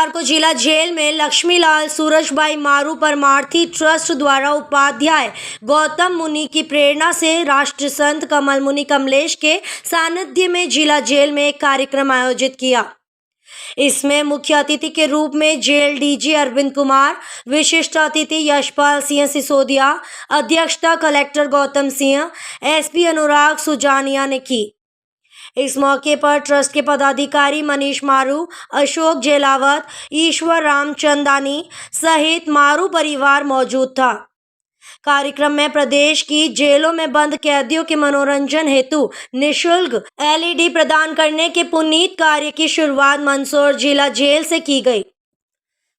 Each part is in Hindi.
बुधवार को जिला जेल में लक्ष्मीलाल सूरजबाई मारू परमार्थी ट्रस्ट द्वारा उपाध्याय गौतम मुनि की प्रेरणा से राष्ट्र संत कमल मुनि कमलेश के सानिध्य में जिला जेल में एक कार्यक्रम आयोजित किया। इसमें मुख्य अतिथि के रूप में जेल डीजी अरविंद कुमार, विशिष्ट अतिथि यशपाल सिंह सिसोदिया, अध्यक्षता कलेक्टर गौतम सिंह, एसपी अनुराग सुजानिया ने की। इस मौके पर ट्रस्ट के पदाधिकारी मनीष मारू, अशोक जेलावत, ईश्वर रामचंदानी सहित मारू परिवार मौजूद था। कार्यक्रम में प्रदेश की जेलों में बंद कैदियों के मनोरंजन हेतु निःशुल्क एलईडी प्रदान करने के पुनीत कार्य की शुरुआत मंदसौर जिला जेल से की गई।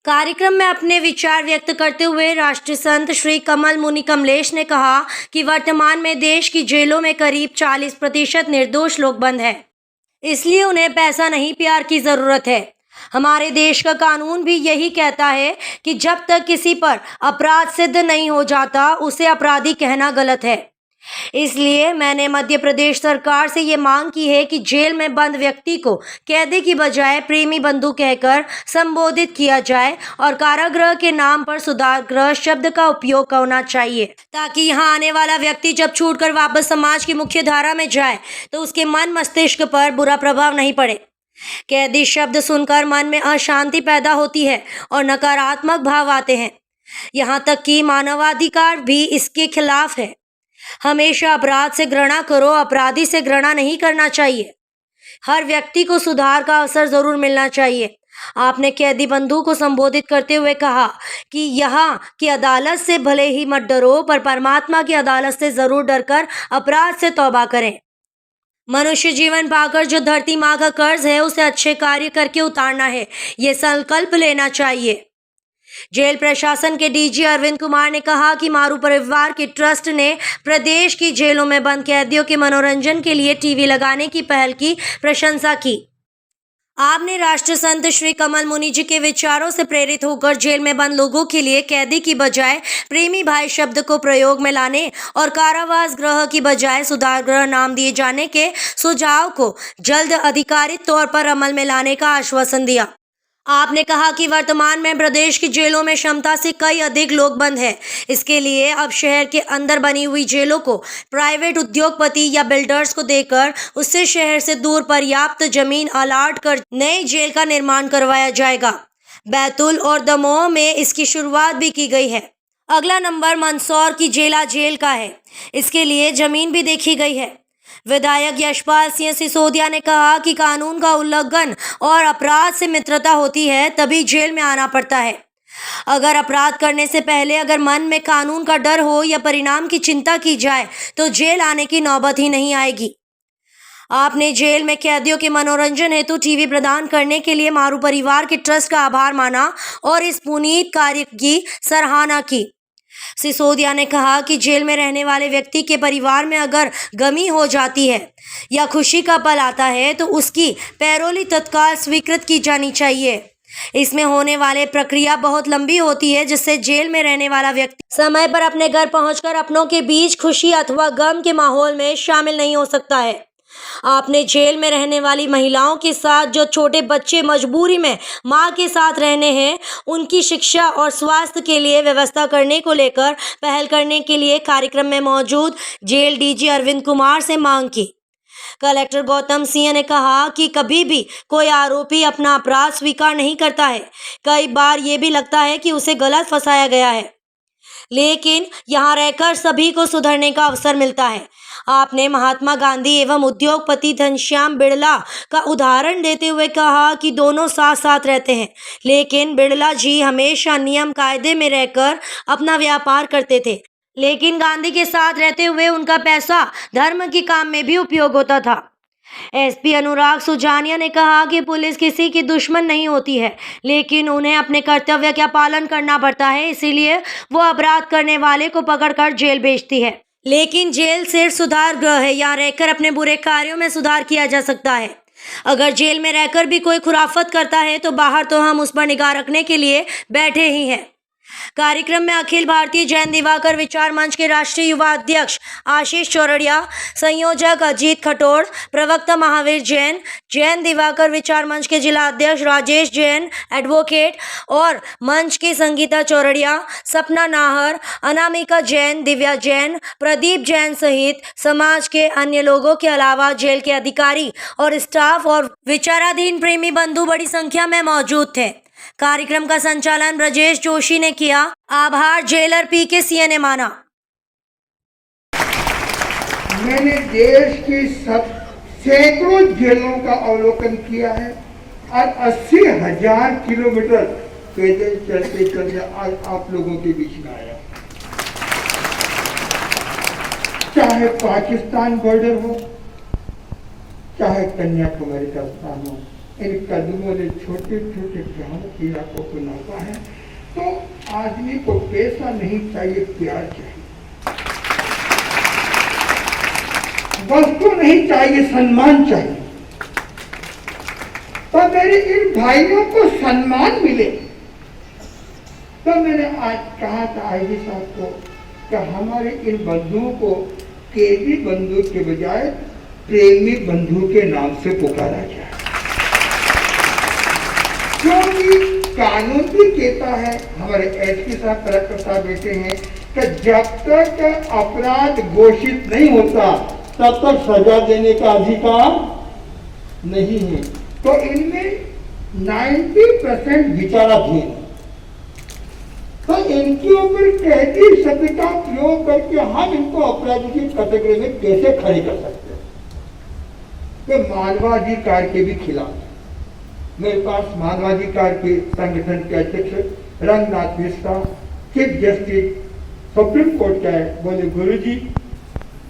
कार्यक्रम में अपने विचार व्यक्त करते हुए राष्ट्रीय संत श्री कमल मुनि कमलेश ने कहा कि वर्तमान में देश की जेलों में करीब 40% निर्दोष लोग बंद हैं। इसलिए उन्हें पैसा नहीं प्यार की जरूरत है। हमारे देश का कानून भी यही कहता है कि जब तक किसी पर अपराध सिद्ध नहीं हो जाता उसे अपराधी कहना गलत है। इसलिए मैंने मध्य प्रदेश सरकार से ये मांग की है कि जेल में बंद व्यक्ति को कैदी की बजाय प्रेमी बंधु कहकर संबोधित किया जाए और कारागृह के नाम पर सुधारगृह शब्द का उपयोग होना चाहिए, ताकि यहाँ आने वाला व्यक्ति जब छूटकर वापस समाज की मुख्य धारा में जाए तो उसके मन मस्तिष्क पर बुरा प्रभाव नहीं पड़े। कैदी शब्द सुनकर मन में अशांति पैदा होती है और नकारात्मक भाव आते हैं। यहाँ तक कि मानवाधिकार भी इसके खिलाफ है। हमेशा अपराध से घृणा करो, अपराधी से घृणा नहीं करना चाहिए। हर व्यक्ति को सुधार का अवसर जरूर मिलना चाहिए। आपने कैदी बंधु को संबोधित करते हुए कहा कि यहाँ की अदालत से भले ही मत डरो, पर परमात्मा की अदालत से जरूर डरकर अपराध से तौबा करें। मनुष्य जीवन पाकर जो धरती माँ का कर्ज है उसे अच्छे कार्य करके उतारना है, ये संकल्प लेना चाहिए। जेल प्रशासन के डीजी अरविंद कुमार ने कहा कि मारू परिवार के ट्रस्ट ने प्रदेश की जेलों में बंद कैदियों के मनोरंजन के लिए टीवी लगाने की पहल की प्रशंसा की। आपने राष्ट्र संत श्री कमल मुनि जी के विचारों से प्रेरित होकर जेल में बंद लोगों के लिए कैदी की बजाय प्रेमी भाई शब्द को प्रयोग में लाने और कारावास गृह की बजाय सुधार गृह नाम दिए जाने के सुझाव को जल्द आधिकारिक तौर पर अमल में लाने का आश्वासन दिया। आपने कहा कि वर्तमान में प्रदेश की जेलों में क्षमता से कई अधिक लोग बंद हैं। इसके लिए अब शहर के अंदर बनी हुई जेलों को प्राइवेट उद्योगपति या बिल्डर्स को देकर उससे शहर से दूर पर्याप्त जमीन अलाट कर नई जेल का निर्माण करवाया जाएगा। बैतूल और दमोह में इसकी शुरुआत भी की गई है। अगला नंबर मंदसौर की जेला जेल का है। इसके लिए जमीन भी देखी गई है। विधायक यशपाल सिंह सिसोदिया ने कहा कि कानून का उल्लंघन और अपराध से मित्रता होती है तभी जेल में आना पड़ता है। अगर अपराध करने से पहले अगर मन में कानून का डर हो या परिणाम की चिंता की जाए तो जेल आने की नौबत ही नहीं आएगी। आपने जेल में कैदियों के मनोरंजन हेतु टीवी प्रदान करने के लिए मारू परिवार के ट्रस्ट का आभार माना और इस पुनीत कार्य की सराहना की। सिसोदिया ने कहा कि जेल में रहने वाले व्यक्ति के परिवार में अगर गमी हो जाती है या खुशी का पल आता है तो उसकी पैरोली तत्काल स्वीकृत की जानी चाहिए। इसमें होने वाली प्रक्रिया बहुत लंबी होती है, जिससे जेल में रहने वाला व्यक्ति समय पर अपने घर पहुंचकर अपनों के बीच खुशी अथवा गम के माहौल में शामिल नहीं हो सकता है। आपने जेल में रहने वाली महिलाओं के साथ जो छोटे बच्चे मजबूरी में मां के साथ रहने हैं, उनकी शिक्षा और स्वास्थ्य के लिए व्यवस्था करने को लेकर पहल करने के लिए कार्यक्रम में मौजूद जेल डीजी अरविंद कुमार से मांग की। कलेक्टर गौतम सिंह ने कहा कि कभी भी कोई आरोपी अपना अपराध स्वीकार नहीं करता है। कई बार ये भी लगता है कि उसे गलत फंसाया गया है, लेकिन यहाँ रहकर सभी को सुधरने का अवसर मिलता है। आपने महात्मा गांधी एवं उद्योगपति घनश्याम बिड़ला का उदाहरण देते हुए कहा कि दोनों साथ साथ रहते हैं, लेकिन बिड़ला जी हमेशा नियम कायदे में रहकर अपना व्यापार करते थे, लेकिन गांधी के साथ रहते हुए उनका पैसा धर्म के काम में भी उपयोग होता था। एसपी अनुराग सुजानिया ने कहा कि पुलिस किसी की दुश्मन नहीं होती है, लेकिन उन्हें अपने कर्तव्य का पालन करना पड़ता है, इसीलिए वो अपराध करने वाले को पकड़कर जेल भेजती है। लेकिन जेल सिर्फ सुधार गृह है, यहाँ रहकर अपने बुरे कार्यों में सुधार किया जा सकता है। अगर जेल में रहकर भी कोई खुराफत करता है तो बाहर तो हम उस पर निगाह रखने के लिए बैठे ही हैं। कार्यक्रम में अखिल भारतीय जैन दिवाकर विचार मंच के राष्ट्रीय युवा अध्यक्ष आशीष चौरड़िया, संयोजक अजीत खटोड़, प्रवक्ता महावीर जैन, जैन दिवाकर विचार मंच के जिला अध्यक्ष राजेश जैन, एडवोकेट और मंच की संगीता चौरड़िया, सपना नाहर, अनामिका जैन, दिव्या जैन, प्रदीप जैन सहित समाज के अन्य लोगों के अलावा जेल के अधिकारी और स्टाफ और विचाराधीन प्रेमी बंधु बड़ी संख्या में मौजूद थे। कार्यक्रम का संचालन ब्रजेश जोशी ने किया। आभार जेलर पीके सिंह ने माना। मैंने देश की सैकड़ों जेलों का अवलोकन किया है और 80,000 किलोमीटर पैदल चलते चलते आज आप लोगों के बीच में आया। चाहे पाकिस्तान बॉर्डर हो, चाहे कन्याकुमारी का स्थान हो, इन कदमों ने छोटे छोटे गांवों की इलाकों को नापा है। तो आदमी को पैसा नहीं चाहिए, प्यार चाहिए, वस्तु नहीं चाहिए, सम्मान चाहिए। तो मेरे इन भाइयों को सम्मान मिले। तो मैंने आज कहा था आईजी साहब को कि हमारे इन बंधुओं को कैदी बंधु के बजाय प्रेमी बंधु के नाम से पुकारा जाए, क्योंकि कानून भी कहता है, हमारे एसपी साहब कलेक्टर साहब बैठे हैं, कि जब तक अपराध घोषित नहीं होता तब तक सजा देने का अधिकार नहीं है। तो इनमें 90% विचाराधीन, तो इनके ऊपर कैदी शब्द का प्रयोग करके हम इनको अपराधी की कैटेगरी में कैसे खड़े कर सकते हैं? तो मानवाधिकार के भी खिलाफ। मेरे पास मानवाधिकार के संगठन के अध्यक्ष Ranganath Mishra, chief justice supreme court का है, बोले गुरुजी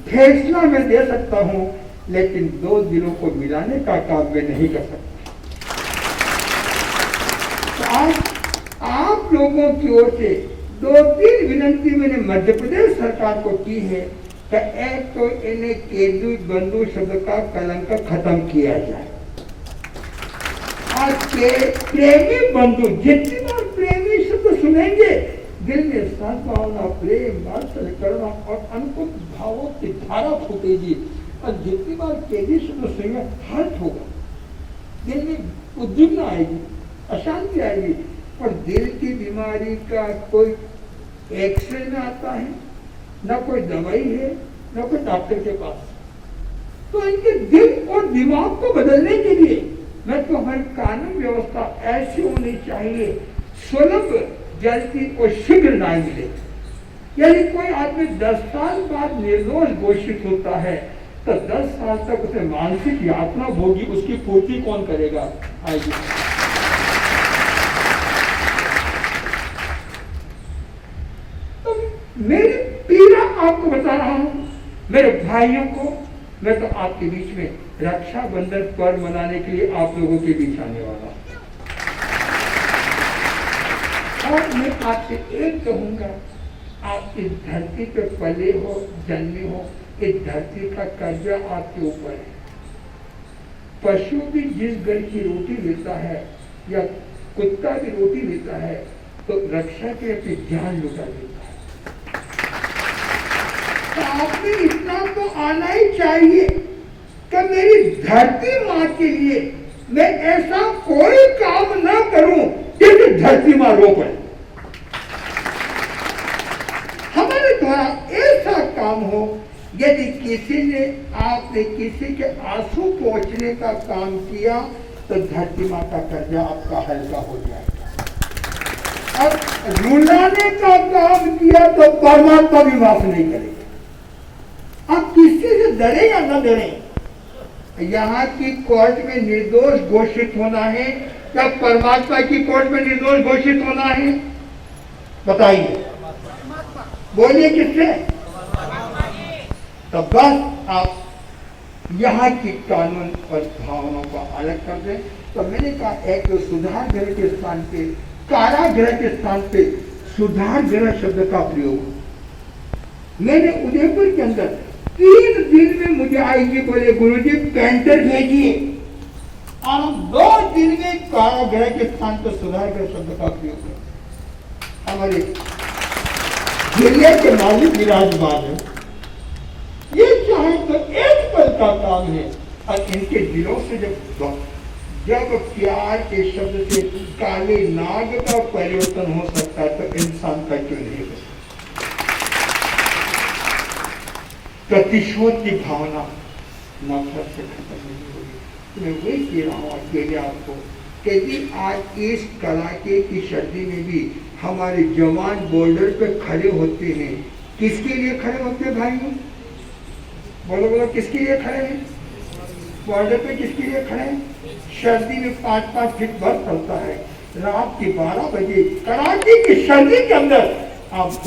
फैसला मैं दे सकता हूं, लेकिन दो दिलों को मिलाने का काम मैं नहीं कर सकता। तो आज आप लोगों की ओर से 2-3 विनंती मैंने मध्य प्रदेश सरकार को की है कि एक तो इन्हें कैदी बंधु शब्द का कलंक खत्म किया जाए। आज के प्रेमी बंधु, जितनी बार प्रेमी शब्द सुनेंगे दिल में सद्भावना, प्रेम, वात्सल्य, करुणा और अनुकूल भावों की धारा फूटेगी। और जितनी बार कैदी शब्द सुनेंगे हर्ट होगा, दिल में उद्विग्नता आएगी, अशांति आएगी। और दिल की बीमारी का कोई एक्सरे में आता है, न कोई दवाई है, न कोई डॉक्टर के पास। तो इनके दिल और दिमाग को बदलने के लिए मैं तो हमारी कानून व्यवस्था ऐसी होनी चाहिए, सुलभ, जल्दी और शीघ्र न्याय मिले। यदि कोई आदमी 10 साल बाद निर्दोष घोषित होता है तो 10 साल तक उसे मानसिक यातना भोगी, उसकी पूर्ति कौन करेगा? आइए तो मेरी पीड़ा आपको बता रहा हूं, मेरे भाइयों को। मैं तो आपके बीच में रक्षाबंधन पर्व मनाने के लिए आप लोगों के बीच आने वाला हूं। और मैं आपसे एक कहूंगा, आप इस धरती पे पले हो, जन्मे हो, इस धरती का कर्जा आपके ऊपर है। पशु भी जिस घर की रोटी लेता है या कुत्ता भी रोटी लेता है तो रक्षा के अपनी जान लुटा देता है। तो आपने इतना तो आना ही चाहिए कि मेरी धरती माँ के लिए मैं ऐसा कोई काम न करूं जिससे धरती माँ रो पड़े। हमारे द्वारा ऐसा काम हो, यदि किसी ने आपने किसी के आंसू पहुंचने का काम किया तो धरती माँ का कर्जा आपका हल्का हो जाएगा। और रुलाने का काम किया तो परमात्मा भी माफ नहीं करेगा। आप किसी से डरे या न डरे, यहाँ की कोर्ट में निर्दोष घोषित होना है या परमात्मा की कोर्ट में निर्दोष घोषित होना है? बताइए, बोलिए किससे? तो बस आप यहाँ की कानून और भावनाओं को अलग कर दें। तो मैंने कहा एक तो सुधार गृह के स्थान पे, कारागृह के स्थान पे सुधार गृह शब्द का प्रयोग मैंने उदयपुर के अंदर 3 दिन में मुझे आईजी बोले गुरुजी पेंटर भेजिए, और 2 दिन में कारागृह के स्थान पर सुधार गृह शब्द का प्रयोग है। हमारे जिले के मालिक विराजमान है। ये चाहे तो एक पल का काम है और इनके दिलों से जब प्यार के शब्द से काले नाग का परिवर्तन हो सकता है तो इंसान का क्यों नहीं हो सकता। प्रतिशोध की भावना नफरत से खत्म नहीं होगी। मैं वही कह रहा हूँ अकेले आपको कि आज इस कड़ाके की सर्दी में भी हमारे जवान बॉर्डर पे खड़े होते हैं। किसके लिए खड़े होते हैं भाइयों? बोलो बोलो, किसके लिए खड़े हैं? बॉर्डर पे किसके लिए खड़े हैं? सर्दी में 5-5 फीट बर्फ पड़ता है, रात के 12 बजे कड़ाके की सर्दी के अंदर आप